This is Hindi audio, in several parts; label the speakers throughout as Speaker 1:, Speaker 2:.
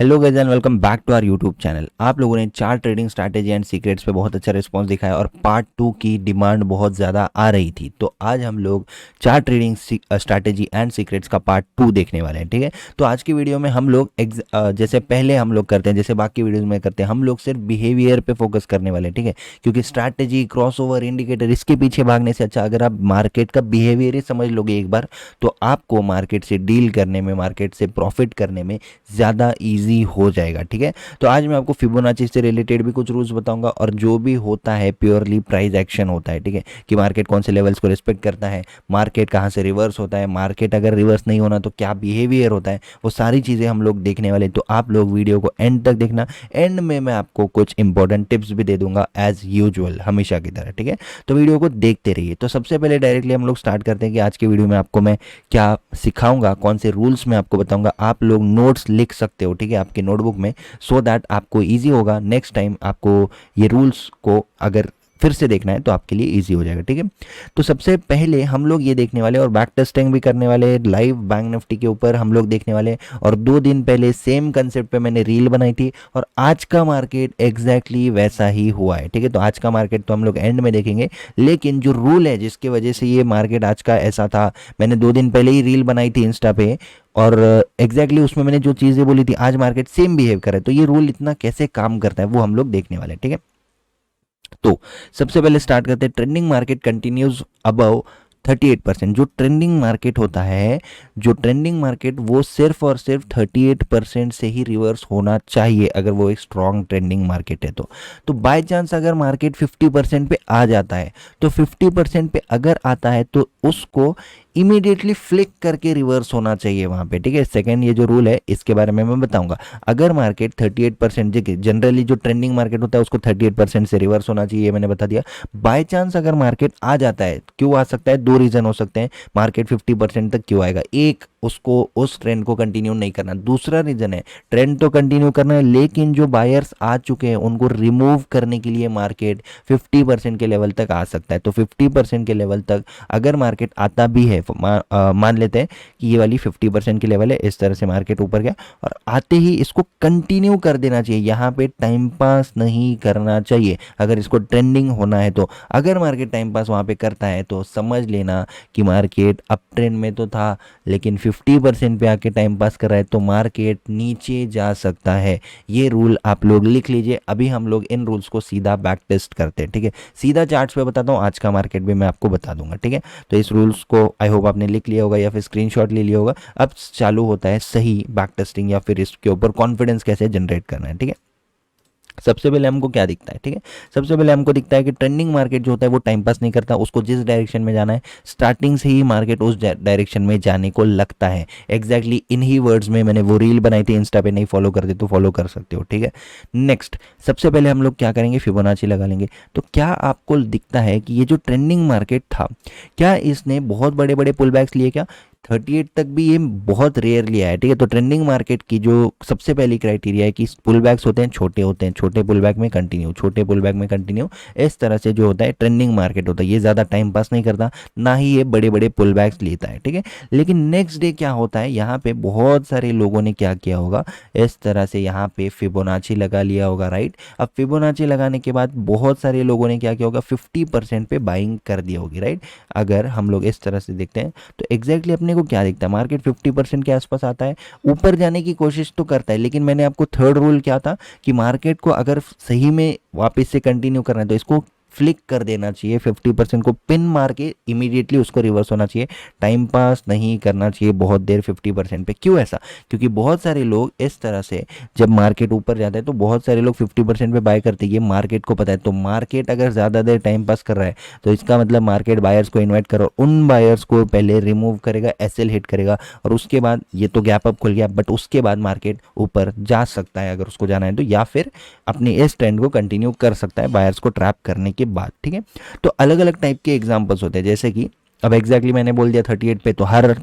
Speaker 1: Hello guys and welcome back to our YouTube channel. आप लोगों ने chart trading strategy and secrets पे बहुत अच्छा रिस्पांस दिखाया और पार्ट 2 की डिमांड बहुत ज़्यादा आ रही थी, तो आज हम लोग chart trading strategy and secrets का पार्ट 2 देखने वाले हैं। ठीक है, तो आज की वीडियो में हम लोग जैसे पहले हम लोग करते हैं, जैसे बाकी वीडियोज़ में करते हैं, हम लोग सिर्फ बिहेवियर पे फोकस करने वाले हैं। ठीक है, क्योंकि स्ट्रैटेजी, क्रॉस ओवर, इंडिकेटर, इसके पीछे भागने से अच्छा अगर आप मार्केट का बिहेवियर ही समझ लोगे एक बार, तो आपको मार्केट से डील करने में, मार्केट से प्रॉफिट करने में ज़्यादा ईजी हो जाएगा। ठीक है, तो आज मैं आपको फिबोनाची से रिलेटेड भी कुछ रूल्स बताऊंगा और जो भी होता है प्योरली प्राइस एक्शन होता है। ठीक है, कि मार्केट कौन से लेवल्स को रिस्पेक्ट करता है, मार्केट कहाँ से रिवर्स होता है, मार्केट अगर रिवर्स नहीं होना तो क्या बिहेवियर होता है, वो सारी चीज़ें हम लोग देखने वाले। तो आप लोग वीडियो को एंड तक देखना। एंड में मैं आपको कुछ इंपॉर्टेंट टिप्स भी दे दूंगा एज यूजुअल, हमेशा की तरह। ठीक है, तो वीडियो को देखते रहिए। तो सबसे पहले डायरेक्टली हम लोग स्टार्ट करते हैं कि आज की वीडियो में आपको मैं क्या सिखाऊंगा, कौन से रूल्स मैं आपको बताऊंगा। आप लोग नोट्स लिख सकते हो, ठीक है, आपके नोटबुक में, सो दैट आपको इजी होगा। नेक्स्ट टाइम आपको ये रूल्स को अगर फिर से देखना है तो आपके लिए इजी हो जाएगा। ठीक है, तो सबसे पहले हम लोग ये देखने वाले और बैक टेस्टिंग भी करने वाले, लाइव बैंक निफ्टी के ऊपर हम लोग देखने वाले। और 2 दिन पहले सेम कंसेप्ट पे मैंने रील बनाई थी और आज का मार्केट एग्जैक्टली वैसा ही हुआ है। ठीक है, तो आज का मार्केट तो हम लोग एंड में देखेंगे, लेकिन जो रूल है जिसकी वजह से ये मार्केट आज का ऐसा था, मैंने 2 दिन पहले ही रील बनाई थी इंस्टा पे और एग्जैक्टली उसमें मैंने जो चीज़ें बोली थी आज मार्केट सेम बिहेव करे। तो ये रूल इतना कैसे काम करता है वो हम लोग देखने वाले हैं। ठीक है, तो सबसे पहले स्टार्ट करते हैं। Trending market continues above 38%। जो ट्रेंडिंग मार्केट होता है, जो ट्रेंडिंग मार्केट, वो सिर्फ और सिर्फ 38% से ही रिवर्स होना चाहिए अगर वो एक स्ट्रॉन्ग ट्रेंडिंग मार्केट है। तो बाय चांस अगर मार्केट 50% पे आ जाता है, तो 50% पे अगर आता है तो उसको इमीडिएटली फ्लिक करके रिवर्स होना चाहिए वहां पे। ठीक है, सेकंड ये जो रूल है इसके बारे में मैं बताऊंगा। अगर मार्केट 38%, जनरली जो ट्रेंडिंग मार्केट होता है उसको 38% से रिवर्स होना चाहिए, मैंने बता दिया। बाय चांस अगर मार्केट आ जाता है, क्यों आ सकता है, 2 रीजन हो सकते हैं मार्केट 50% तक क्यों आएगा। एक, उसको उस ट्रेंड को कंटिन्यू नहीं करना। दूसरा रीजन है ट्रेंड तो कंटिन्यू करना है, लेकिन जो बायर्स आ चुके हैं उनको रिमूव करने के लिए मार्केट 50% के लेवल तक आ सकता है। तो 50% के लेवल तक अगर मार्केट आता भी है, मान लेते हैं कि ये वाली 50% की लेवल है, इस तरह से मार्केट ऊपर गया और आते ही इसको कंटिन्यू कर देना चाहिए। यहाँ पे टाइम पास नहीं करना चाहिए अगर इसको ट्रेंडिंग होना है तो। अगर मार्केट टाइम पास वहाँ पे करता है तो समझ लेना कि मार्केट अप ट्रेंड में तो था, लेकिन 50% पे आके टाइम पास कर रहा है तो मार्केट नीचे जा सकता है। ये रूल आप लोग लिख लीजिए। अभी हम लोग इन रूल्स को सीधा बैक टेस्ट करते हैं। ठीक है, सीधा चार्ट्स पे बताता हूँ, आज का मार्केट भी मैं आपको बता दूंगा। ठीक है, तो इस रूल्स को आई होप आपने लिख लिया होगा या फिर स्क्रीनशॉट ले लिया होगा। अब चालू होता है सही बैक टेस्टिंग या फिर इसके ऊपर कॉन्फिडेंस कैसे जनरेट करना है। ठीक है, सबसे पहले हमको क्या दिखता है। ठीक है, सबसे पहले हमको दिखता है कि ट्रेंडिंग मार्केट जो होता है वो टाइम पास नहीं करता, उसको जिस डायरेक्शन में जाना है स्टार्टिंग से ही मार्केट उस डायरेक्शन में जाने को लगता है। एग्जैक्टली इन्हीं वर्ड्स में मैंने वो रील बनाई थी, इंस्टा पे नहीं फॉलो करते तो फॉलो कर सकते हो। ठीक है, नेक्स्ट, सबसे पहले हम लोग क्या करेंगे, फिबोनाची लगा लेंगे। तो क्या आपको दिखता है कि ये जो ट्रेंडिंग मार्केट था, क्या इसने बहुत बड़े बड़े पुल बैक्स लिए? क्या 38 तक भी ये बहुत रेयरली आया। ठीक है, तो ट्रेंडिंग मार्केट की जो सबसे पहली क्राइटेरिया है कि पुल बैक्स होते हैं, छोटे होते हैं, छोटे पुल बैक में कंटिन्यू, छोटे पुल बैक में कंटिन्यू, इस तरह से जो होता है ट्रेंडिंग मार्केट होता है। ये ज़्यादा टाइम पास नहीं करता, ना ही ये बड़े बड़े पुल बैक्स लेता है। ठीक है, लेकिन नेक्स्ट डे क्या होता है, यहाँ पे बहुत सारे लोगों ने क्या किया होगा, इस तरह से यहाँ पे फिबोनाची लगा लिया होगा। राइट, अब फिबोनाची लगाने के बाद बहुत सारे लोगों ने क्या किया होगा, 50% पे बाइंग कर दी होगी। राइट, अगर हम लोग इस तरह से देखते हैं तो एग्जैक्टली अपने को क्या दिखता है, मार्केट 50% के आसपास आता है, ऊपर जाने की कोशिश तो करता है, लेकिन मैंने आपको थर्ड रूल क्या था कि मार्केट को अगर सही में वापस से कंटिन्यू करना है तो इसको फ्लिक कर देना चाहिए, 50% को पिन मार के इमीडिएटली उसको रिवर्स होना चाहिए। टाइम पास नहीं करना चाहिए बहुत देर 50% पे। क्यों ऐसा? क्योंकि बहुत सारे लोग इस तरह से, जब मार्केट ऊपर जाता है तो बहुत सारे लोग 50% पे बाय करते हैं, ये मार्केट को पता है। तो मार्केट अगर ज़्यादा देर टाइम पास कर रहा है तो इसका मतलब मार्केट बायर्स को इन्वाइट करो, उन बायर्स को पहले रिमूव करेगा, एसएल हिट करेगा और उसके बाद ये तो गैप अप खुल गया, बट उसके बाद मार्केट ऊपर जा सकता है अगर उसको जाना है तो, या फिर अपने इस ट्रेंड को कंटिन्यू कर सकता है बायर्स को ट्रैप करने के बाद। ठीक है, तो अलग अलग टाइप के एग्जांपल्स होते हैं, जैसे कि अब एग्जैक्टली मैंने बोल दिया 38 पे, तो हर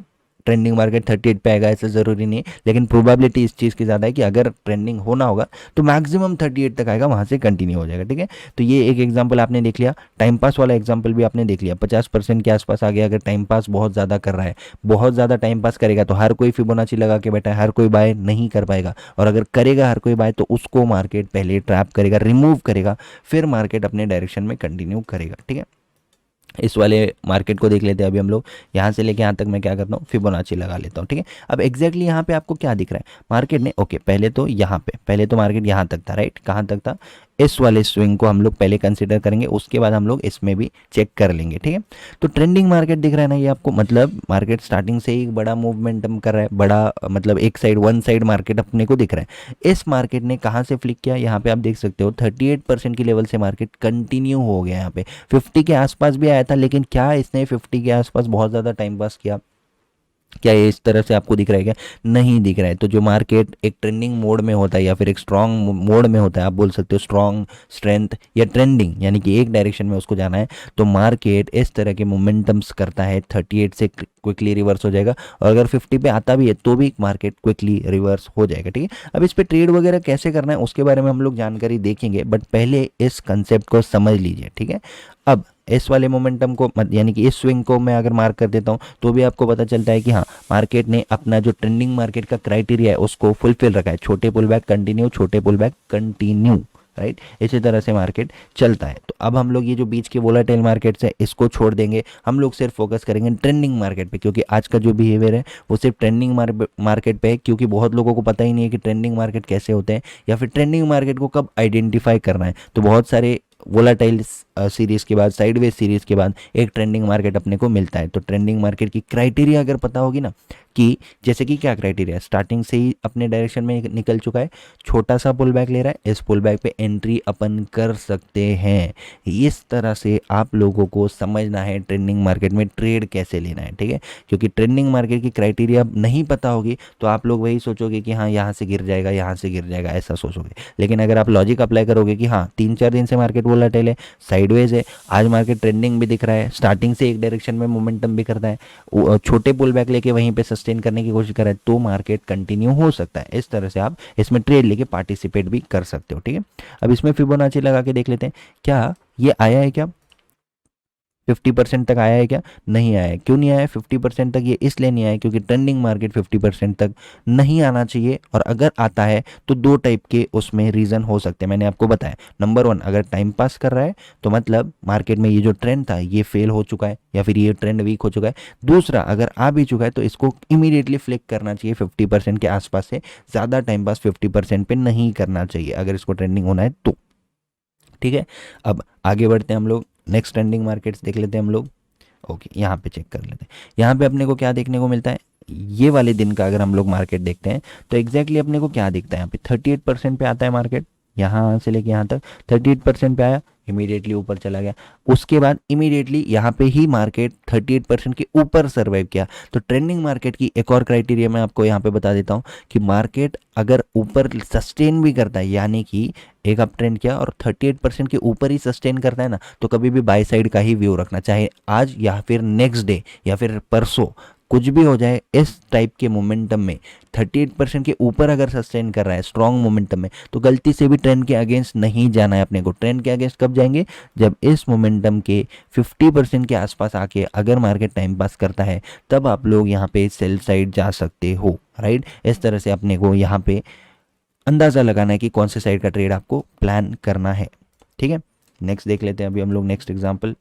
Speaker 1: ट्रेंडिंग मार्केट 38 पे आएगा ऐसा ज़रूरी नहीं है, लेकिन प्रोबेबिलिटी इस चीज़ की ज़्यादा है कि अगर ट्रेंडिंग होना होगा तो मैक्सिमम 38 तक आएगा, वहाँ से कंटिन्यू हो जाएगा। ठीक है, तो ये एक एग्जांपल आपने देख लिया। टाइम पास वाला एग्जांपल भी आपने देख लिया, 50% के आसपास आ गया। अगर टाइम पास बहुत ज़्यादा कर रहा है, बहुत ज़्यादा टाइम पास करेगा तो हर कोई फिबोनाची लगा के बैठा है, हर कोई बाय नहीं कर पाएगा, और अगर करेगा हर कोई बाय तो उसको मार्केट पहले ट्रैप करेगा, रिमूव करेगा, फिर मार्केट अपने डायरेक्शन में कंटिन्यू करेगा। ठीक है, इस वाले मार्केट को देख लेते हैं अभी हम लोग। यहाँ से लेके यहाँ तक मैं क्या करता हूँ, फिबोनाची लगा लेता हूँ। ठीक है, अब एग्जैक्टली यहाँ पे आपको क्या दिख रहा है मार्केट ने, ओके पहले तो यहाँ पे, पहले तो मार्केट यहाँ तक था, राइट, कहाँ तक था, इस वाले स्विंग को हम लोग पहले कंसीडर करेंगे, उसके बाद हम लोग इसमें भी चेक कर लेंगे। ठीक है, तो ट्रेंडिंग मार्केट दिख रहा है ना ये आपको, मतलब मार्केट स्टार्टिंग से ही एक बड़ा मूवमेंटम कर रहा है, बड़ा मतलब एक साइड वन साइड मार्केट अपने को दिख रहा है। इस मार्केट ने कहाँ से फ्लिक किया, यहाँ पे आप देख सकते हो 38% की लेवल से मार्केट कंटिन्यू हो गया। यहाँ पे 50 के आसपास भी आया था, लेकिन क्या इसने 50 के आसपास बहुत ज़्यादा टाइम पास किया? क्या ये इस तरह से आपको दिख रहा है क्या? नहीं दिख रहा है। तो जो मार्केट एक ट्रेंडिंग मोड में होता है या फिर एक स्ट्रॉन्ग मोड में होता है, आप बोल सकते हो स्ट्रॉन्ग, स्ट्रेंथ या ट्रेंडिंग, यानी कि एक डायरेक्शन में उसको जाना है, तो मार्केट इस तरह के मोमेंटम्स करता है, 38 से क्विकली रिवर्स हो जाएगा, और अगर 50 पे आता भी है तो भी मार्केट क्विकली रिवर्स हो जाएगा। ठीक है, अब इस पे ट्रेड वगैरह कैसे करना है उसके बारे में हम लोग जानकारी देखेंगे, बट पहले इस कंसेप्ट को समझ लीजिए। ठीक है, अब इस वाले मोमेंटम को यानी कि इस स्विंग को मैं अगर मार्क कर देता हूँ तो भी आपको पता चलता है कि हाँ मार्केट ने अपना जो ट्रेंडिंग मार्केट का क्राइटेरिया है उसको फुलफिल रखा है, छोटे पुल बैक कंटिन्यू, छोटे पुल बैक कंटिन्यू, राइट, इसी तरह से मार्केट चलता है। तो अब हम लोग ये जो बीच के वोलाटाइल मार्केट्स है इसको छोड़ देंगे, हम लोग सिर्फ फोकस करेंगे ट्रेंडिंग मार्केट पे, क्योंकि आज का जो बिहेवियर है वो सिर्फ ट्रेंडिंग मार्केट पे है, क्योंकि बहुत लोगों को पता ही नहीं है कि ट्रेंडिंग मार्केट कैसे होते हैं या फिर ट्रेंडिंग मार्केट को कब आइडेंटिफाई करना है। तो बहुत सारे वोलाटाइल सीरीज के बाद, साइडवेज सीरीज के बाद एक ट्रेंडिंग मार्केट अपने को मिलता है। तो ट्रेंडिंग मार्केट की क्राइटेरिया अगर पता होगी ना, कि जैसे कि क्या क्राइटेरिया, स्टार्टिंग से ही अपने डायरेक्शन में निकल चुका है, छोटा सा पुल बैक ले रहा है, इस पुल बैक पे एंट्री अपन कर सकते हैं। इस तरह से आप लोगों को समझना है ट्रेंडिंग मार्केट में ट्रेड कैसे लेना है। ठीक है, क्योंकि ट्रेंडिंग मार्केट की क्राइटेरिया नहीं पता होगी तो आप लोग वही सोचोगे कि हाँ यहाँ से गिर जाएगा, यहाँ से गिर जाएगा, ऐसा सोचोगे। लेकिन अगर आप लॉजिक अप्लाई करोगे कि हाँ 3-4 दिन से मार्केट वोलेटाइल है, साइडवेज है, आज मार्केट ट्रेंडिंग भी दिख रहा है, स्टार्टिंग से एक डायरेक्शन में मोमेंटम भी करता है, छोटे पुल बैक लेके वहीं पे सस्टेन करने की कोशिश कर रहा है, तो मार्केट कंटिन्यू हो सकता है। इस तरह से आप इसमें ट्रेड लेके पार्टिसिपेट भी कर सकते हो। ठीक है, अब इसमें फिबोनाची लगा के देख लेते हैं, क्या ये आया है, क्या 50% तक आया है? क्या नहीं आया है? क्यों नहीं आया है 50% तक? ये इसलिए नहीं आया है क्योंकि ट्रेंडिंग मार्केट 50% तक नहीं आना चाहिए, और अगर आता है तो दो टाइप के उसमें रीज़न हो सकते हैं, मैंने आपको बताया। नंबर 1, अगर टाइम पास कर रहा है तो मतलब मार्केट में ये जो ट्रेंड था ये फेल हो चुका है या फिर ये ट्रेंड वीक हो चुका है। दूसरा, अगर आ भी चुका है तो इसको इमीडिएटली फ्लिक करना चाहिए 50% के आसपास से, ज़्यादा टाइम पास 50% पे नहीं करना चाहिए अगर इसको ट्रेंडिंग होना है तो। ठीक है, अब आगे बढ़ते हैं हम लोग, नेक्स्ट ट्रेंडिंग मार्केट्स देख लेते हैं हम लोग। ओके, यहाँ पे चेक कर लेते हैं, यहाँ पे अपने को क्या देखने को मिलता है, ये वाले दिन का अगर हम लोग मार्केट देखते हैं तो एग्जैक्टली अपने को क्या दिखता है, यहाँ पे 38% पे आता है मार्केट, यहाँ से लेके यहाँ तक 38% पे आया, इमीडिएटली ऊपर चला गया, उसके बाद इमीडिएटली यहाँ पे ही मार्केट 38% के ऊपर सर्वाइव किया। तो ट्रेंडिंग मार्केट की एक और क्राइटेरिया मैं आपको यहाँ पे बता देता हूँ कि मार्केट अगर ऊपर सस्टेन भी करता है, यानी कि एक अप ट्रेंड किया और 38% के ऊपर ही सस्टेन करता है ना, तो कभी भी बाय साइड का ही व्यू रखना, चाहे आज या फिर नेक्स्ट डे या फिर परसों कुछ भी हो जाए। इस टाइप के मोमेंटम में 38% के ऊपर अगर सस्टेन कर रहा है स्ट्रॉन्ग मोमेंटम में, तो गलती से भी ट्रेंड के अगेंस्ट नहीं जाना है अपने को। ट्रेंड के अगेंस्ट कब जाएंगे, जब इस मोमेंटम के 50% के आसपास आके अगर मार्केट टाइम पास करता है, तब आप लोग यहाँ पे सेल साइड जा सकते हो, राइट। इस तरह से अपने को यहाँ पे अंदाज़ा लगाना है कि कौन से साइड का ट्रेड आपको प्लान करना है। ठीक है, नेक्स्ट देख लेते हैं अभी हम लोग नेक्स्ट एग्जाम्पल।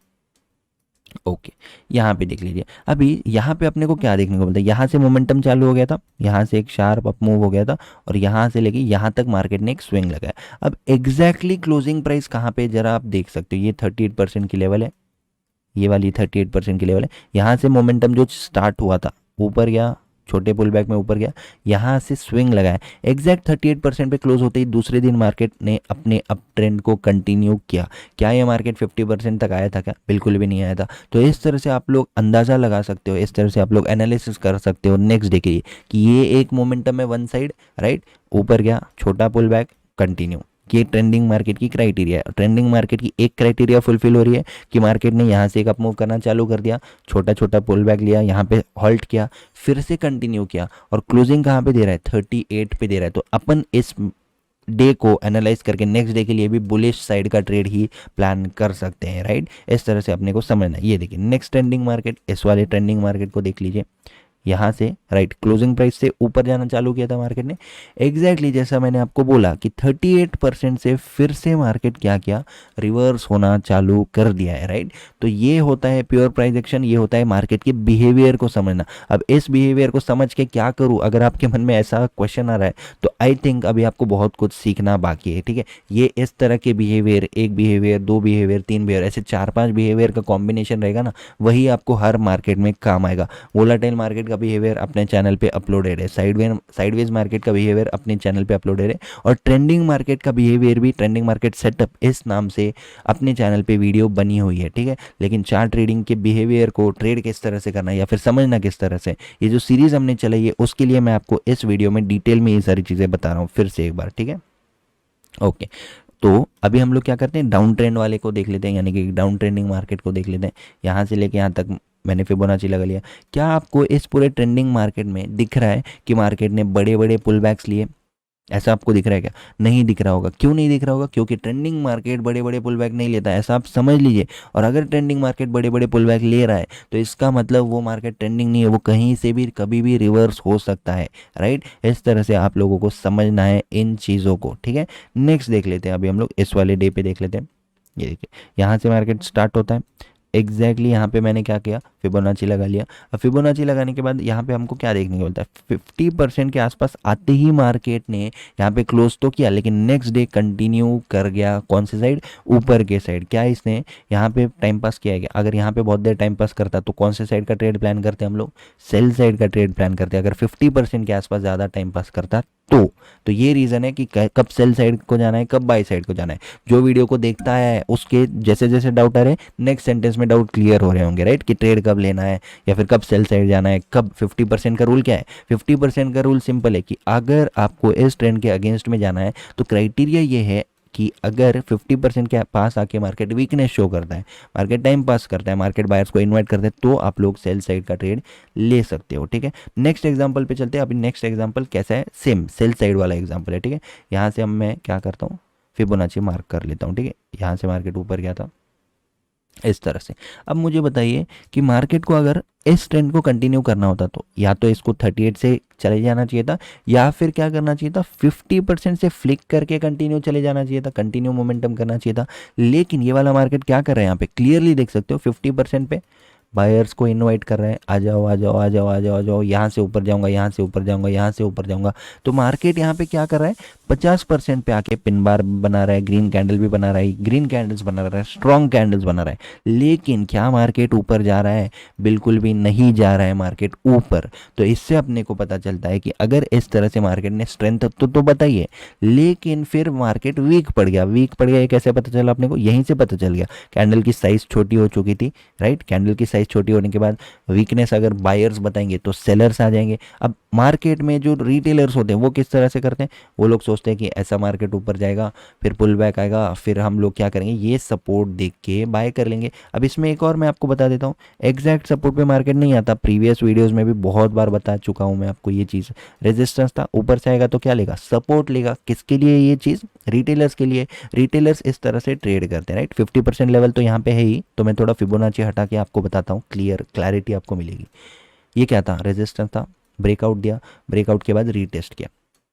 Speaker 1: ओके, यहाँ पे देख लीजिए, अभी यहाँ पे अपने को क्या देखने को मिलता है, यहाँ से मोमेंटम चालू हो गया था, यहाँ से एक शार्प अप मूव हो गया था, और यहाँ से लेके यहाँ तक मार्केट ने एक स्विंग लगाया। अब एग्जैक्टली क्लोजिंग प्राइस कहाँ पे जरा आप देख सकते हो, ये 38% की लेवल है, ये वाली 38% की लेवल है। यहाँ से मोमेंटम जो स्टार्ट हुआ था ऊपर गया, छोटे पुल बैक में ऊपर गया, यहाँ से स्विंग लगाया, एग्जैक्ट 38% पे क्लोज होते ही दूसरे दिन मार्केट ने अपने अप ट्रेंड को कंटिन्यू किया। क्या ये मार्केट 50% तक आया था? क्या बिल्कुल भी नहीं आया था। तो इस तरह से आप लोग अंदाज़ा लगा सकते हो, इस तरह से आप लोग एनालिसिस कर सकते हो नेक्स्ट डे के लिए कि ये एक मोमेंटम है वन साइड, राइट, ऊपर गया, छोटा पुल बैक, कंटिन्यू, कि ट्रेंडिंग मार्केट की क्राइटेरिया है। ट्रेंडिंग मार्केट की एक क्राइटेरिया फुलफिल हो रही है कि मार्केट ने यहाँ से एक अप मूव करना चालू कर दिया, छोटा छोटा पुल बैक लिया, यहाँ पे हॉल्ट किया, फिर से कंटिन्यू किया और क्लोजिंग कहाँ पे दे रहा है, 38 पे दे रहा है। तो अपन इस डे को एनालाइज करके नेक्स्ट डे के लिए भी बुलिश साइड का ट्रेड ही प्लान कर सकते हैं, राइट। इस तरह से अपने को समझना है। ये देखिए नेक्स्ट ट्रेंडिंग मार्केट, इस वाले ट्रेंडिंग मार्केट को देख लीजिए, यहाँ से राइट क्लोजिंग प्राइस से ऊपर जाना चालू किया था मार्केट ने, एग्जैक्टली जैसा मैंने आपको बोला कि 38% से फिर से मार्केट क्या किया, रिवर्स होना चालू कर दिया है, राइट। तो ये होता है प्योर प्राइस एक्शन, ये होता है मार्केट के बिहेवियर को समझना। अब इस बिहेवियर को समझ के क्या करूँ, अगर आपके मन में ऐसा क्वेश्चन आ रहा है तो आई थिंक अभी आपको बहुत कुछ सीखना बाकी है, ठीक है। ये इस तरह के बिहेवियर, एक बिहेवियर, दो बिहेवियर, तीन बिहेवियर, ऐसे 4-5 बिहेवियर का कॉम्बिनेशन रहेगा ना, वही आपको हर मार्केट में काम आएगा। वोलाटाइल मार्केट का बिहेवियर अपने चैनल पे अपलोडेड है, साइडवेज मार्केट का बिहेवियर अपने चैनल पे अपलोडेड है, और ट्रेंडिंग मार्केट का बिहेवियर भी, ट्रेंडिंग मार्केट सेटअप इस नाम से अपने चैनल पे वीडियो बनी हुई है, ठीक है। लेकिन चार्ट ट्रेडिंग के बिहेवियर को ट्रेड किस तरह से करना है या फिर समझना किस तरह से, ये जो सीरीज हमने चलाई है उसके लिए मैं आपको इस वीडियो में डिटेल में ये सारी चीज़ें बता रहा हूँ फिर से एक बार, ठीक है। ओके, तो अभी हम लोग क्या करते हैं, डाउन ट्रेंड वाले को देख लेते हैं, यानी कि डाउन ट्रेंडिंग मार्केट को देख लेते हैं। यहाँ से लेके यहाँ तक मैंने फिबोनाची लगा लिया। क्या आपको इस पूरे ट्रेंडिंग मार्केट में दिख रहा है कि मार्केट ने बड़े बड़े पुल बैक्स लिए? ऐसा आपको दिख रहा है क्या? नहीं दिख रहा होगा। क्यों नहीं दिख रहा होगा? क्योंकि ट्रेंडिंग मार्केट बड़े बड़े पुल बैक नहीं लेता, ऐसा आप समझ लीजिए। और अगर ट्रेंडिंग मार्केट बड़े बड़े पुल बैक ले रहा है तो इसका मतलब वो मार्केट ट्रेंडिंग नहीं है, वो कहीं से भी कभी भी रिवर्स हो सकता है, राइट। इस तरह से आप लोगों को समझना है इन चीज़ों को, ठीक है। नेक्स्ट देख लेते हैं, अभी हम लोग इस वाले डे पे देख लेते हैं। ये देखिए यहाँ से मार्केट स्टार्ट होता है, एग्जैक्टली यहाँ पे मैंने क्या किया, फिबोनाची लगा लिया। अब फिबोनाची लगाने के बाद यहाँ पे हमको क्या देखने को मिलता है, 50% के आसपास आते ही मार्केट ने यहाँ पे क्लोज तो किया, लेकिन नेक्स्ट डे कंटिन्यू कर गया कौन से साइड, ऊपर के साइड। क्या इसने यहाँ पे टाइम पास किया है? अगर यहाँ पे बहुत देर टाइम पास करता तो कौन से साइड का ट्रेड प्लान करते हम लोग, सेल साइड का ट्रेड प्लान करते। अगर 50% के आसपास ज़्यादा टाइम पास करता तो ये रीज़न है कि कब सेल साइड को जाना है, कब बाई साइड को जाना है। जो वीडियो को देखता है उसके जैसे जैसे डाउट आ रहे हैं, नेक्स्ट सेंटेंस में डाउट क्लियर हो रहे होंगे, राइट, कि ट्रेड कब लेना है या फिर कब सेल साइड जाना है, कब। 50% का रूल क्या है? 50% का रूल सिंपल है कि अगर आपको इस ट्रेंड के अगेंस्ट में जाना है तो क्राइटेरिया ये है कि अगर 50% के पास आके मार्केट वीकनेस शो करता है, मार्केट टाइम पास करता है, मार्केट बायर्स को इन्वाइट करता है, तो आप लोग सेल साइड का ट्रेड ले सकते हो, ठीक है। नेक्स्ट एग्जांपल पे चलते हैं। अभी नेक्स्ट एग्जांपल कैसा है, सेम सेल साइड वाला एग्जांपल है, ठीक है। यहाँ से मैं क्या करता हूँ, फिबोनाची मार्क कर लेता हूँ, ठीक है। यहाँ से मार्केट ऊपर गया था इस तरह से। अब मुझे बताइए कि मार्केट को अगर इस ट्रेंड को कंटिन्यू करना होता तो या तो इसको 38 से चले जाना चाहिए था, या फिर क्या करना चाहिए था, 50% से फ्लिक करके कंटिन्यू चले जाना चाहिए था, कंटिन्यू मोमेंटम करना चाहिए था। लेकिन ये वाला मार्केट क्या कर रहा है, यहाँ पे क्लियरली देख सकते हो 50% पे बायर्स को इनवाइट कर रहा है, आ जाओ आ जाओ आ जाओ आ जाओ आ जाओ, यहाँ से ऊपर जाऊंगा, यहाँ से ऊपर जाऊंगा, यहाँ से ऊपर जाऊंगा। तो मार्केट यहाँ पे क्या कर रहा है, 50% पे आके पिन बार बना रहा है, ग्रीन कैंडल भी बना रहा है, ग्रीन कैंडल्स बना रहा है, स्ट्रॉन्ग कैंडल्स बना रहा है। लेकिन क्या मार्केट ऊपर जा रहा है? बिल्कुल भी नहीं जा रहा है मार्केट ऊपर। तो इससे अपने को पता चलता है कि अगर इस तरह से मार्केट ने स्ट्रेंथ तो बताइए, लेकिन फिर मार्केट वीक पड़ गया। वीक पड़ गया ये कैसे पता चला अपने को? यहीं से पता चल गया, कैंडल की साइज छोटी हो चुकी थी, राइट। कैंडल की साइज छोटी होने के बाद वीकनेस अगर बायर्स बताएंगे तो सेलर्स आ जाएंगे। अब मार्केट में जो रिटेलर्स होते हैं वो किस तरह से करते हैं, वो लोग सोचते हैं कि ऐसा मार्केट ऊपर जाएगा, फिर पुल बैक आएगा, फिर हम लोग क्या करेंगे, ये सपोर्ट देख के बाय कर लेंगे। अब इसमें एक और मैं आपको बता देता हूँ, एग्जैक्ट सपोर्ट पे मार्केट नहीं आता। प्रीवियस वीडियोस में भी बहुत बार बता चुका हूँ मैं आपको ये चीज़। रेजिस्टेंस था, ऊपर से आएगा तो क्या लेगा, सपोर्ट लेगा। किसके लिए ये चीज़? रिटेलर्स के लिए। रिटेलर्स इस तरह से ट्रेड करते हैं, राइट। 50% लेवल तो यहाँ पे है ही, तो मैं थोड़ा फिबोनाची हटा के आपको बताता हूँ, क्लैरिटी आपको मिलेगी। ये क्या था, रेजिस्टेंस था, ब्रेकआउट दिया, ब्रेकआउट के बाद रीटेस्ट किया।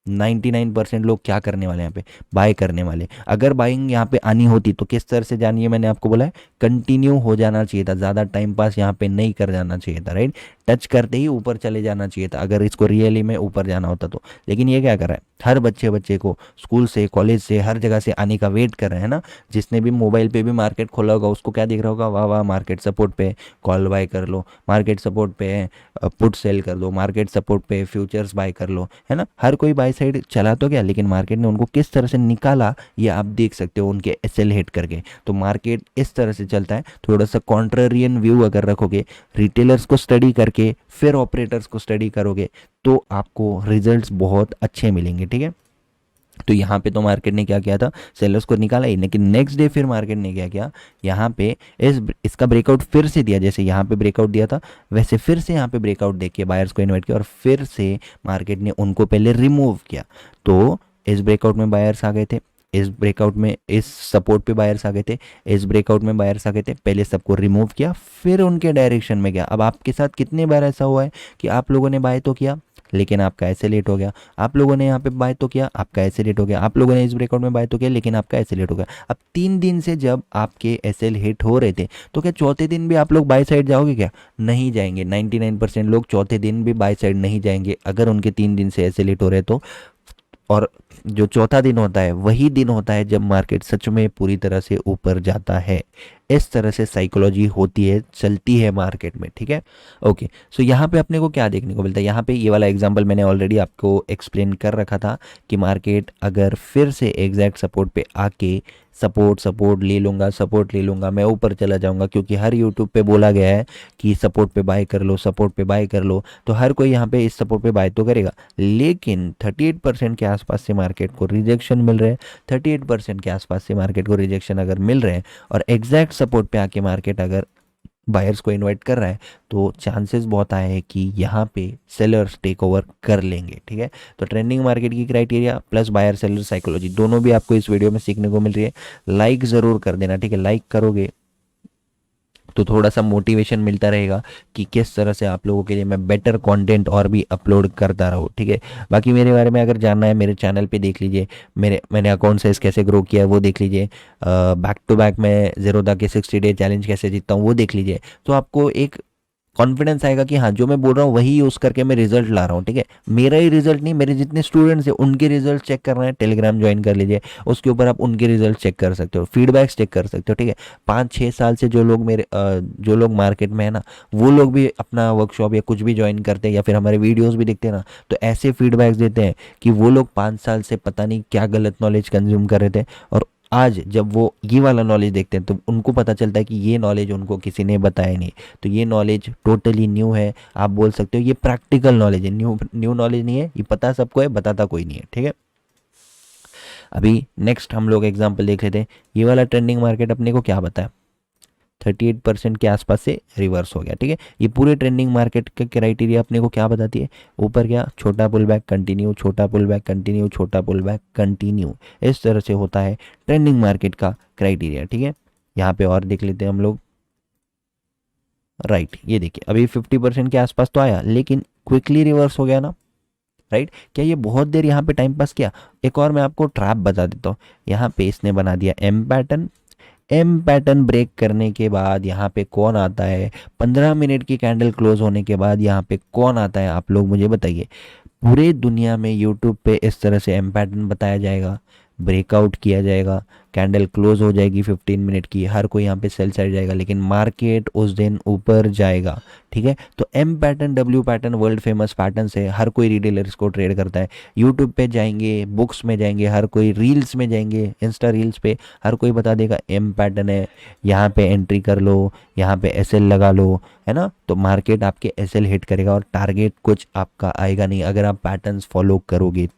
Speaker 1: 99% लोग क्या करने वाले, यहाँ पे बाय करने वाले। अगर बाइंग यहाँ पे आनी होती तो किस तरह से जानी है, मैंने आपको बोला है कंटिन्यू हो जाना चाहिए था, ज़्यादा टाइम पास यहाँ पे नहीं कर जाना चाहिए था, राइट। टच करते ही ऊपर चले जाना चाहिए था अगर इसको रियली में ऊपर जाना होता तो। लेकिन ये क्या कर रहा है, हर बच्चे को स्कूल से, कॉलेज से, हर जगह से आने का वेट कर रहे हैं ना। जिसने भी मोबाइल पे भी मार्केट खोला होगा उसको क्या दिख रहा होगा, वाह वाह मार्केट सपोर्ट पे कॉल बाय कर लो, मार्केट सपोर्ट पे पुट सेल कर दो, मार्केट सपोर्ट पे फ्यूचर्स बाय कर लो, है ना। हर कोई बाय साइड चला तो गया, लेकिन मार्केट ने उनको किस तरह से निकाला ये आप देख सकते हो, उनके एसएल हिट करके। तो मार्केट इस तरह से चलता है। थोड़ा सा कॉन्ट्रेरियन व्यू अगर रखोगे, रिटेलर्स को स्टडी करके फिर ऑपरेटर्स को स्टडी करोगे, तो आपको रिजल्ट्स बहुत अच्छे मिलेंगे, ठीक है। तो यहाँ पे तो मार्केट ने क्या किया था, सेलर्स को निकाला ही, लेकिन नेक्स्ट डे फिर मार्केट ने क्या किया, यहाँ पे इसका ब्रेकआउट फिर से दिया, जैसे यहाँ पे ब्रेकआउट दिया था वैसे फिर से यहाँ पे ब्रेकआउट देके बायर्स को इन्वाइट किया और फिर से मार्केट ने उनको पहले रिमूव किया। तो इस ब्रेकआउट में बायर्स आ गए थे, इस ब्रेकआउट में इस सपोर्ट पे बायर्स आ गए थे, इस ब्रेकआउट में बायर्स आ गए थे, पहले सबको रिमूव किया फिर उनके डायरेक्शन में गया। अब आपके साथ कितने बार ऐसा हुआ है कि आप लोगों ने बाय तो किया लेकिन आपका ऐसे लेट हो गया, आप लोगों ने यहाँ पे बाय तो किया, आपका ऐसे लेट हो गया, आप लोगों ने इस ब्रेकआउट में बाय तो किया लेकिन आपका ऐसे लेट हो गया। अब 3 दिन से जब आपके एसएल हिट हो रहे थे तो क्या चौथे दिन भी आप लोग बाय साइड जाओगे? क्या नहीं जाएंगे। 99% लोग चौथे दिन भी बाय साइड नहीं जाएंगे अगर उनके 3 दिन से एसएल हिट हो रहे तो। और जो चौथा दिन होता है वही दिन होता है जब मार्केट सच में पूरी तरह से ऊपर जाता है। इस तरह से साइकोलॉजी होती है, चलती है मार्केट में, ठीक है। ओके, सो यहाँ पे अपने को क्या देखने को मिलता है, यहाँ पे ये वाला एग्जांपल मैंने ऑलरेडी आपको एक्सप्लेन कर रखा था कि मार्केट अगर फिर से एग्जैक्ट सपोर्ट पे आके सपोर्ट ले लूँगा मैं ऊपर चला जाऊँगा, क्योंकि हर यूट्यूब पे बोला गया है कि सपोर्ट पे बाय कर लो, सपोर्ट पे बाय कर लो, तो हर कोई यहाँ पे इस सपोर्ट पे बाय तो करेगा। लेकिन 38% के आसपास से मार्केट को रिजेक्शन मिल रहे हैं, 38% के आसपास से मार्केट को रिजेक्शन अगर मिल रहे हैं और एग्जैक्ट सपोर्ट पे आके मार्केट अगर बायर्स को इनवाइट कर रहा है तो चांसेस बहुत आए हैं कि यहाँ पे सेलर्स टेक ओवर कर लेंगे, ठीक है। तो ट्रेंडिंग मार्केट की criteria plus buyer seller psychology दोनों भी आपको इस वीडियो में सीखने को मिल रही है। लाइक ज़रूर कर देना, ठीक है। लाइक करोगे तो थोड़ा सा मोटिवेशन मिलता रहेगा कि किस तरह से आप लोगों के लिए मैं बेटर कंटेंट और भी अपलोड करता रहूँ, ठीक है। बाकी मेरे बारे में अगर जानना है मेरे चैनल पे देख लीजिए, मैंने अकाउंट साइज कैसे ग्रो किया है वो देख लीजिए, बैक टू बैक मैं ज़ीरोधा के 60 डे चैलेंज कैसे जीतता हूँ वो देख लीजिए। तो आपको एक कॉन्फिडेंस आएगा कि हाँ जो मैं बोल रहा हूँ वही यूज़ करके मैं रिजल्ट ला रहा हूँ, ठीक है। मेरा ही रिजल्ट नहीं, मेरे जितने स्टूडेंट्स हैं उनके रिजल्ट चेक करना है, टेलीग्राम ज्वाइन कर लीजिए, उसके ऊपर आप उनके रिजल्ट चेक कर सकते हो, फीडबैक्स चेक कर सकते हो, ठीक है। 5-6 साल से जो लोग मार्केट में है ना, वो लोग भी अपना वर्कशॉप या कुछ भी ज्वाइन करते हैं या फिर हमारे वीडियोज़ भी देखते हैं ना, तो ऐसे फीडबैक्स देते हैं कि वो लोग 5 साल से पता नहीं क्या गलत नॉलेज कंज्यूम कर रहे थे और आज जब वो ये वाला नॉलेज देखते हैं तो उनको पता चलता है कि ये नॉलेज उनको किसी ने बताया नहीं, तो ये नॉलेज टोटली न्यू है। आप बोल सकते हो ये प्रैक्टिकल नॉलेज है, न्यू नॉलेज नहीं है, ये पता सबको है, बताता कोई नहीं है, ठीक है। अभी नेक्स्ट हम लोग एग्जांपल देख लेते हैं। ये वाला ट्रेंडिंग मार्केट अपने को क्या बताया, 38% के आसपास से रिवर्स हो गया, ठीक है। ये पूरे ट्रेंडिंग मार्केट का क्राइटेरिया अपने को क्या बताती है, ऊपर गया, छोटा पुल बैक कंटिन्यू, छोटा पुल बैक कंटिन्यू, छोटा पुल बैक कंटिन्यू, इस तरह से होता है ट्रेंडिंग मार्केट का क्राइटेरिया, ठीक है। यहाँ पे और देख लेते हैं हम लोग, राइट। ये देखिए अभी 50% के आसपास तो आया लेकिन क्विकली रिवर्स हो गया ना, राइट। क्या ये बहुत देर यहाँ पे टाइम पास किया? एक और मैं आपको ट्रैप बता देता हूँ। यहाँ पे इसने बना दिया एम पैटर्न ब्रेक करने के बाद यहाँ पे कौन आता है, 15 मिनट की कैंडल क्लोज होने के बाद यहाँ पे कौन आता है, आप लोग मुझे बताइए। पूरे दुनिया में यूट्यूब पे इस तरह से एम पैटर्न बताया जाएगा, ब्रेकआउट किया जाएगा, कैंडल क्लोज हो जाएगी 15 मिनट की, हर कोई यहाँ पे सेल साइड जाएगा लेकिन मार्केट उस दिन ऊपर जाएगा, ठीक है। तो M pattern, W pattern world famous pattern है, हर कोई रिटेलर इसको ट्रेड करता है। यूट्यूब पे जाएंगे, बुक्स में जाएंगे, हर कोई रील्स में जाएंगे, इंस्टा रील्स पे हर कोई बता देगा एम पैटर्न है, यहाँ पे एंट्री कर लो, यहाँ पे एसएल लगा लो, है ना। तो मार्केट आपके एसएल हिट करेगा और टारगेट कुछ आपका आएगा नहीं अगर आप पैटर्न्स फॉलो करोगे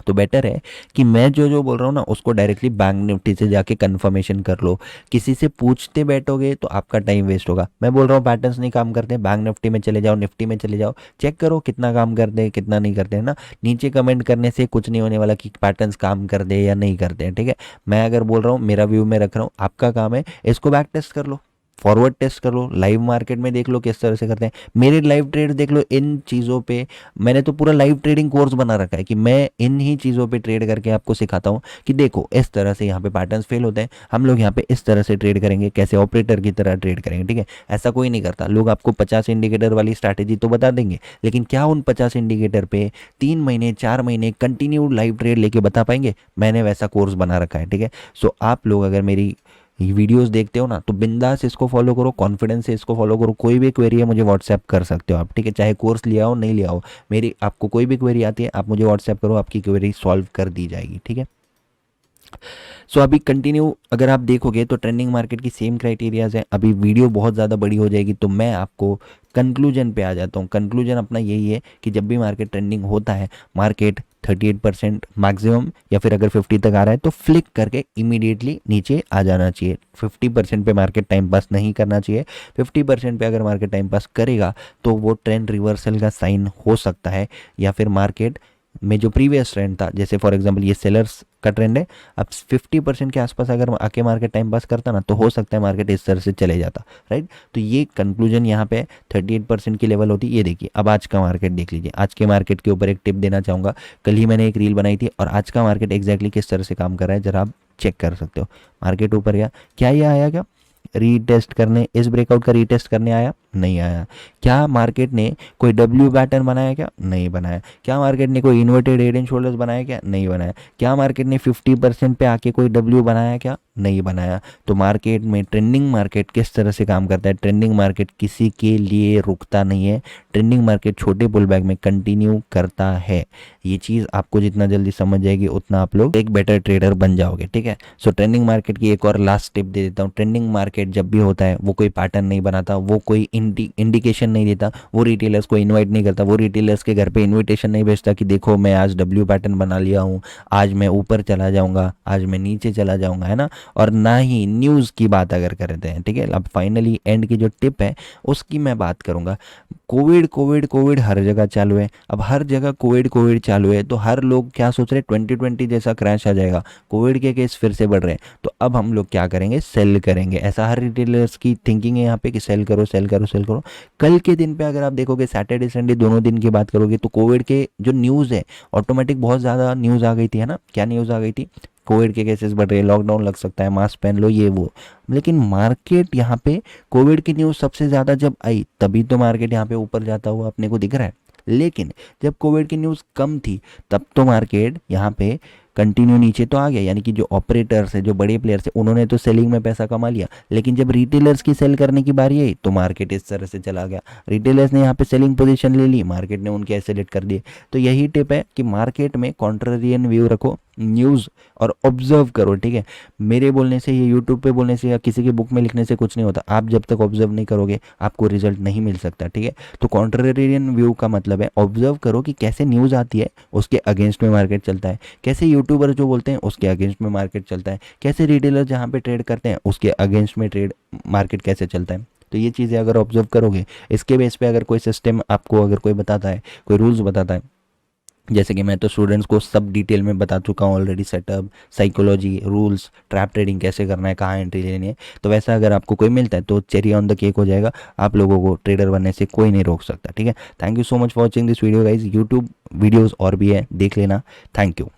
Speaker 1: तो बेटर है कि मैं जो बोल रहा हूँ ना उसको डायरेक्टली बैंक निफ्टी से जाके कंफर्मेशन कर लो। किसी से पूछते बैठोगे तो आपका टाइम वेस्ट होगा। मैं बोल रहा हूँ पैटर्न्स नहीं काम करते, बैंक निफ्टी में चले जाओ, निफ्टी में चले जाओ, चेक करो कितना काम करते हैं कितना नहीं करते हैं ना। नीचे कमेंट करने से कुछ नहीं होने वाला कि पैटर्न्स काम कर दे या नहीं करते हैं, ठीक है। मैं अगर बोल रहा हूँ, मेरा व्यू में रख रहा हूँ, आपका काम है इसको बैक टेस्ट कर लो, फॉरवर्ड टेस्ट कर लो, लाइव मार्केट में देख लो किस तरह से करते हैं, मेरे लाइव ट्रेड देख लो। इन चीज़ों पे मैंने तो पूरा लाइव ट्रेडिंग कोर्स बना रखा है कि मैं इन ही चीज़ों पे ट्रेड करके आपको सिखाता हूँ कि देखो इस तरह से यहाँ पे पैटर्न्स फेल होते हैं, हम लोग यहाँ पे इस तरह से ट्रेड करेंगे, कैसे ऑपरेटर की तरह ट्रेड करेंगे, ठीक है। ऐसा कोई नहीं करता, लोग आपको 50 इंडिकेटर वाली स्ट्रैटेजी तो बता देंगे लेकिन क्या उन 50 इंडिकेटर पे 3 महीने 4 महीने कंटिन्यू लाइव ट्रेड लेके बता पाएंगे? मैंने वैसा कोर्स बना रखा है, ठीक है। सो आप लोग अगर मेरी वीडियोस देखते हो ना तो बिंदास इसको फॉलो करो, कॉन्फिडेंस से इसको फॉलो करो। कोई भी क्वेरी है मुझे व्हाट्सएप कर सकते हो आप, ठीक है। चाहे कोर्स लिया हो नहीं लिया हो, मेरी आपको कोई भी क्वेरी आती है आप मुझे व्हाट्सएप करो, आपकी क्वेरी सॉल्व कर दी जाएगी, ठीक है। सो अभी कंटिन्यू अगर आप देखोगे तो ट्रेंडिंग मार्केट की सेम क्राइटेरियाज है। अभी वीडियो बहुत ज़्यादा बड़ी हो जाएगी तो मैं आपको कंक्लूजन पे आ जाता हूँ। कंक्लूजन अपना यही है कि जब भी मार्केट ट्रेंडिंग होता है, मार्केट 38% मैक्सिमम या फिर अगर 50 तक आ रहा है तो फ्लिक करके इमीडिएटली नीचे आ जाना चाहिए। 50% पे मार्केट टाइम पास नहीं करना चाहिए। 50% पे अगर मार्केट टाइम पास करेगा तो वो ट्रेंड रिवर्सल का साइन हो सकता है, या फिर मार्केट में जो प्रीवियस ट्रेंड था, जैसे फॉर एग्जांपल ये सेलर्स का ट्रेंड है, अब 50% के आसपास अगर आके मार्केट टाइम पास करता ना तो हो सकता है मार्केट इस तरह से चले जाता, राइट। तो ये कंक्लूजन यहाँ पे 38% की लेवल होती है। ये देखिए, अब आज का मार्केट देख लीजिए। आज के मार्केट के ऊपर एक टिप देना चाहूँगा। कल ही मैंने एक रील बनाई थी और आज का मार्केट एग्जैक्टली किस तरह से काम कर रहा है जरा आप चेक कर सकते हो। मार्केट ऊपर गया, क्या ये आया क्या रीटेस्ट करने, इस ब्रेकआउट का रीटेस्ट करने आया? नहीं आया। क्या मार्केट ने कोई डब्ल्यू पैटर्न बनाया क्या? नहीं बनाया। क्या मार्केट ने कोई इन्वर्टेड हेड एंड शोल्डर्स बनाया क्या? नहीं बनाया। क्या मार्केट ने 50% पे आके कोई डब्ल्यू बनाया क्या? नहीं बनाया। तो मार्केट में ट्रेंडिंग मार्केट किस तरह से काम करता है? ट्रेंडिंग मार्केट किसी के लिए रुकता नहीं है। ट्रेंडिंग मार्केट छोटे पुल बैक में कंटिन्यू करता है। ये चीज़ आपको जितना जल्दी समझ जाएगी उतना आप लोग एक बेटर ट्रेडर बन जाओगे, ठीक है। सो ट्रेंडिंग मार्केट की एक और लास्ट टिप दे देता हूँ। ट्रेंडिंग मार्केट जब भी होता है वो कोई पैटर्न नहीं बनाता, वो कोई इंडिकेशन नहीं देता, वो रिटेलर्स को इनवाइट नहीं करता, वो रिटेलर्स के घर पे इनविटेशन नहीं भेजता कि देखो मैं आज डब्ल्यू पैटर्न बना लिया हूँ, आज मैं ऊपर चला जाऊंगा, आज मैं नीचे चला जाऊंगा, है ना। और ना ही न्यूज़ की बात अगर करते हैं, ठीक है। अब फाइनली एंड की जो टिप है उसकी मैं बात करूंगा। कोविड कोविड कोविड हर जगह चालू है। अब हर जगह कोविड कोविड चालू है तो हर लोग क्या सोच रहे हैं, 2020 जैसा क्रैश आ जाएगा, कोविड के केस फिर से बढ़ रहे हैं, तो अब हम लोग क्या करेंगे, सेल करेंगे। ऐसा हर रिटेलर्स की थिंकिंग है यहाँ पे कि सेल करो सेल करो सेल करो। कल के दिन पे अगर आप देखोगे, सैटरडे संडे दोनों दिन की बात करोगे तो कोविड के जो न्यूज़ है ऑटोमेटिक बहुत ज़्यादा न्यूज़ आ गई थी, है ना। क्या न्यूज़ आ गई थी? कोविड के केसेस बढ़ रहे हैं, लॉकडाउन लग सकता है, मास्क पहन लो, ये वो। लेकिन मार्केट यहाँ पे कोविड की न्यूज़ सबसे ज़्यादा जब आई तभी तो मार्केट यहाँ पे ऊपर जाता हुआ अपने को दिख रहा है। लेकिन जब कोविड की न्यूज़ कम थी तब तो मार्केट यहाँ पे कंटिन्यू नीचे तो आ गया। यानी कि जो ऑपरेटर्स है, जो बड़े प्लेयर्स है, उन्होंने तो सेलिंग में पैसा कमा लिया। लेकिन जब रिटेलर्स की सेल करने की बारी आई तो मार्केट इस तरह से चला गया। रिटेलर्स ने यहाँ पे सेलिंग पोजीशन ले ली, मार्केट ने उनके एसेलेट कर दिए। तो यही टिप है कि मार्केट में कॉन्ट्रेरियन व्यू रखो, न्यूज़ और ऑब्जर्व करो, ठीक है। मेरे बोलने से, ये यूट्यूब पे बोलने से या किसी की बुक में लिखने से कुछ नहीं होता। आप जब तक ऑब्जर्व नहीं करोगे आपको रिजल्ट नहीं मिल सकता, ठीक है। तो कॉन्ट्रेरियन व्यू का मतलब है ऑब्जर्व करो कि कैसे न्यूज़ आती है उसके अगेंस्ट में मार्केट चलता है, कैसे यूट्यूबर जो बोलते हैं उसके अगेंस्ट में मार्केट चलता है, कैसे रिटेलर जहाँ पे ट्रेड करते हैं उसके अगेंस्ट में ट्रेड मार्केट कैसे चलता है। तो ये चीज़ें अगर ऑब्जर्व करोगे, इसके बेस पे अगर कोई सिस्टम आपको अगर कोई बताता है, कोई रूल्स बताता है, जैसे कि मैं तो स्टूडेंट्स को सब डिटेल में बता चुका हूँ already, setup, psychology, rules, trap trading कैसे करना है, कहाँ एंट्री लेनी है, तो वैसा अगर आपको कोई मिलता है तो चेरी ऑन द केक हो जाएगा। आप लोगों को ट्रेडर बनने से कोई नहीं रोक सकता, ठीक है। Thank you so much for watching this video guys. YouTube videos और भी है, देख लेना। Thank you.